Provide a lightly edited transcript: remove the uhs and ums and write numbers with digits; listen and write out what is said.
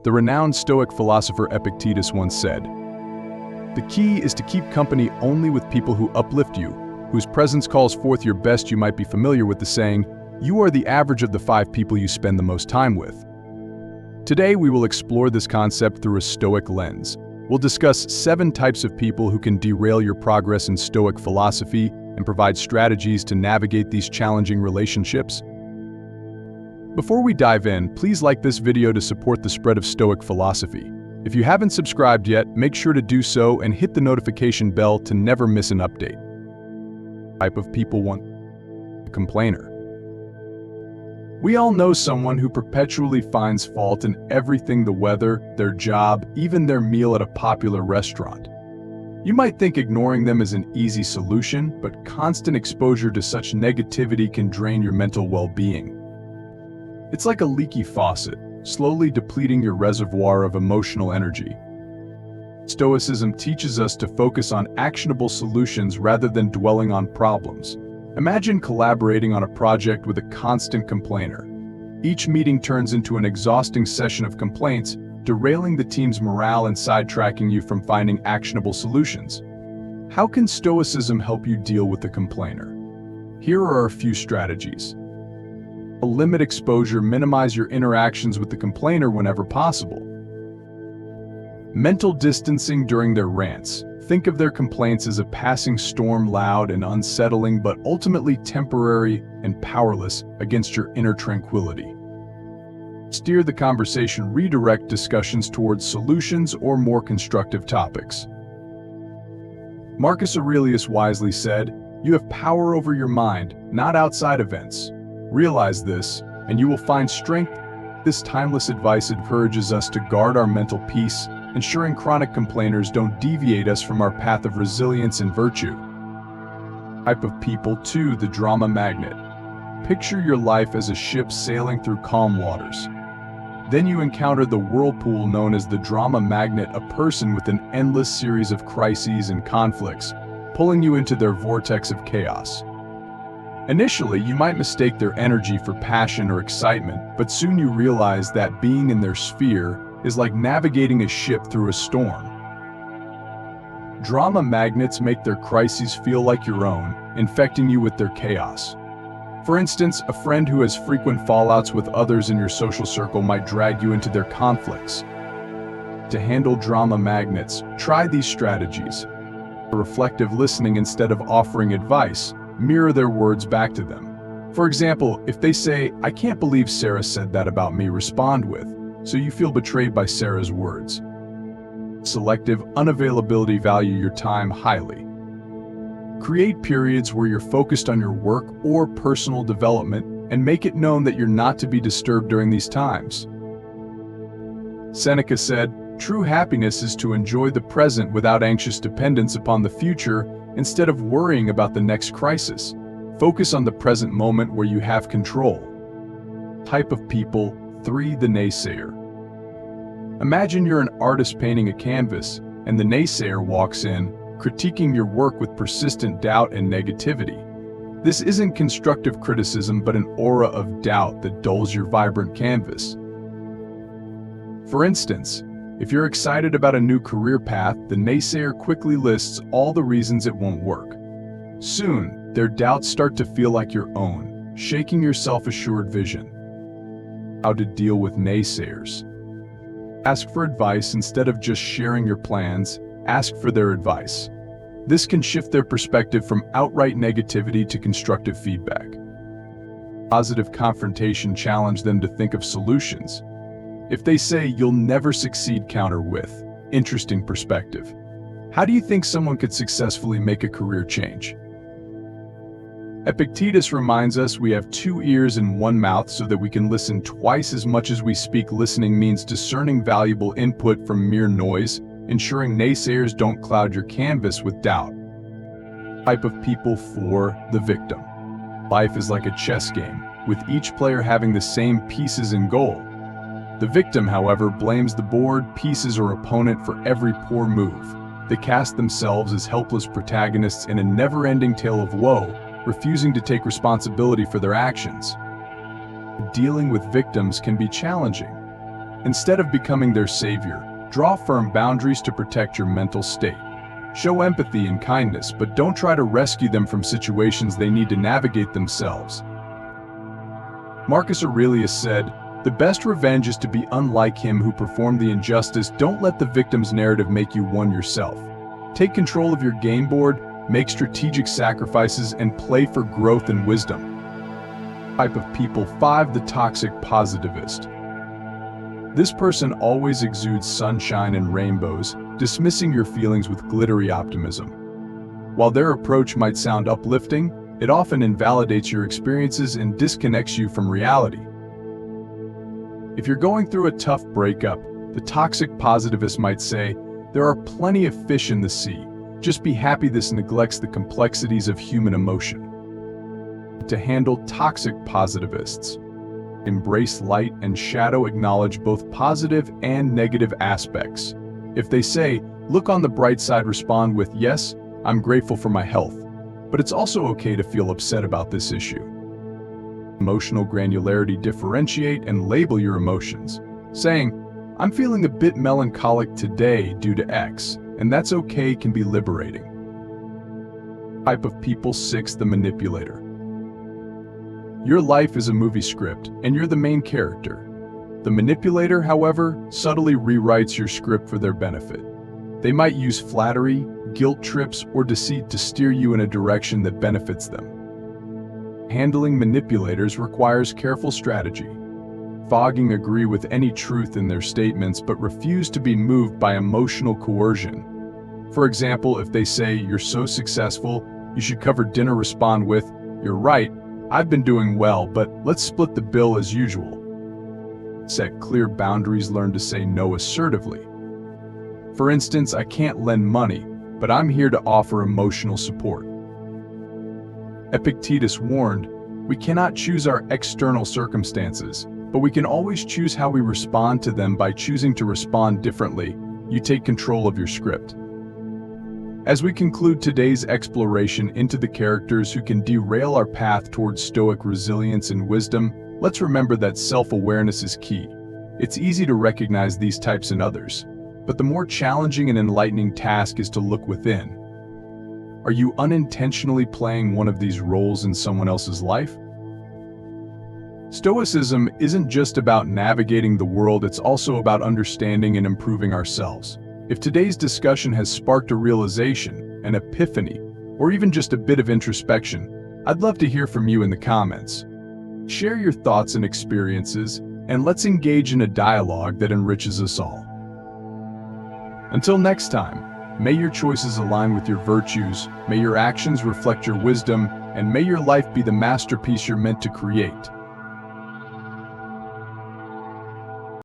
The renowned Stoic philosopher Epictetus once said, "The key is to keep company only with people who uplift you, whose presence calls forth your best." You might be familiar with the saying, "You are the average of the 5 people you spend the most time with." Today, we will explore this concept through a Stoic lens. We'll discuss 7 types of people who can derail your progress in Stoic philosophy and provide strategies to navigate these challenging relationships. Before we dive in, please like this video to support the spread of Stoic philosophy. If you haven't subscribed yet, make sure to do so and hit the notification bell to never miss an update. Type of people 1. Complainer. We all know someone who perpetually finds fault in everything: the weather, their job, even their meal at a popular restaurant. You might think ignoring them is an easy solution, but constant exposure to such negativity can drain your mental well-being. It's like a leaky faucet, slowly depleting your reservoir of emotional energy. Stoicism teaches us to focus on actionable solutions rather than dwelling on problems. Imagine collaborating on a project with a constant complainer. Each meeting turns into an exhausting session of complaints, derailing the team's morale and sidetracking you from finding actionable solutions. How can Stoicism help you deal with the complainer? Here are a few strategies. Limit exposure. Minimize your interactions with the complainer whenever possible. Mental distancing during their rants. Think of their complaints as a passing storm, loud and unsettling, but ultimately temporary and powerless against your inner tranquility. Steer the conversation. Redirect discussions towards solutions or more constructive topics. Marcus Aurelius wisely said, "You have power over your mind, not outside events. Realize this, and you will find strength." This timeless advice encourages us to guard our mental peace, ensuring chronic complainers don't deviate us from our path of resilience and virtue. Type of people 2. The drama magnet. Picture your life as a ship sailing through calm waters. Then you encounter the whirlpool known as the drama magnet, a person with an endless series of crises and conflicts, pulling you into their vortex of chaos. Initially, you might mistake their energy for passion or excitement, but soon you realize that being in their sphere is like navigating a ship through a storm. Drama magnets make their crises feel like your own, infecting you with their chaos. For instance, a friend who has frequent fallouts with others in your social circle might drag you into their conflicts. To handle drama magnets, try these strategies. Reflective listening. Instead of offering advice, mirror their words back to them. For example, if they say, "I can't believe Sarah said that about me," respond with, "So you feel betrayed by Sarah's words." Selective unavailability. Value your time highly. Create periods where you're focused on your work or personal development and make it known that you're not to be disturbed during these times. Seneca said, "True happiness is to enjoy the present without anxious dependence upon the future. Instead of worrying about the next crisis, focus on the present moment where you have control." Type of people 3. The naysayer. Imagine you're an artist painting a canvas, and the naysayer walks in, critiquing your work with persistent doubt and negativity. This isn't constructive criticism, but an aura of doubt that dulls your vibrant canvas. For instance, if you're excited about a new career path, the naysayer quickly lists all the reasons it won't work. Soon, their doubts start to feel like your own, shaking your self-assured vision. How to deal with naysayers. Ask for advice. Instead of just sharing your plans, ask for their advice. This can shift their perspective from outright negativity to constructive feedback. Positive confrontation. Challenge them to think of solutions. If they say, "You'll never succeed," counter with, "Interesting perspective. How do you think someone could successfully make a career change?" Epictetus reminds us we have 2 ears and 1 mouth so that we can listen twice as much as we speak. Listening means discerning valuable input from mere noise, ensuring naysayers don't cloud your canvas with doubt. Type of people 4. The victim. Life is like a chess game, with each player having the same pieces and goal. The victim, however, blames the board, pieces, or opponent for every poor move. They cast themselves as helpless protagonists in a never-ending tale of woe, refusing to take responsibility for their actions. Dealing with victims can be challenging. Instead of becoming their savior, draw firm boundaries to protect your mental state. Show empathy and kindness, but don't try to rescue them from situations they need to navigate themselves. Marcus Aurelius said, "The best revenge is to be unlike him who performed the injustice. Don't let the victim's narrative make you one yourself. Take control of your game board, make strategic sacrifices, and play for growth and wisdom." Type of people. 5. The toxic positivist. This person always exudes sunshine and rainbows, dismissing your feelings with glittery optimism. While their approach might sound uplifting, it often invalidates your experiences and disconnects you from reality. If you're going through a tough breakup, the toxic positivist might say, "There are plenty of fish in the sea. Just be happy." This neglects the complexities of human emotion. To handle toxic positivists. Embrace light and shadow. Acknowledge both positive and negative aspects. If they say, "Look on the bright side," respond with, "Yes, I'm grateful for my health, but it's also okay to feel upset about this issue." Emotional granularity. Differentiate and label your emotions, saying, "I'm feeling a bit melancholic today due to X, and that's okay," can be liberating. Type of people. 6. The manipulator. Your life is a movie script, and you're the main character. The manipulator, however, subtly rewrites your script for their benefit. They might use flattery, guilt trips, or deceit to steer you in a direction that benefits them. Handling manipulators requires careful strategy. Fogging agree with any truth in their statements but refuse to be moved by emotional coercion. For example, if they say, "You're so successful, you should cover dinner," respond with, "You're right, I've been doing well, but let's split the bill as usual." Set clear boundaries. Learn to say no assertively. For instance, "I can't lend money, but I'm here to offer emotional support." Epictetus warned, "We cannot choose our external circumstances, but we can always choose how we respond to them. By choosing to respond differently, you take control of your script." As we conclude today's exploration into the characters who can derail our path towards Stoic resilience and wisdom, let's remember that self-awareness is key. It's easy to recognize these types in others, but the more challenging and enlightening task is to look within. Are you unintentionally playing one of these roles in someone else's life? Stoicism isn't just about navigating the world, it's also about understanding and improving ourselves. If today's discussion has sparked a realization, an epiphany, or even just a bit of introspection, I'd love to hear from you in the comments. Share your thoughts and experiences, and let's engage in a dialogue that enriches us all. Until next time, may your choices align with your virtues, may your actions reflect your wisdom, and may your life be the masterpiece you're meant to create.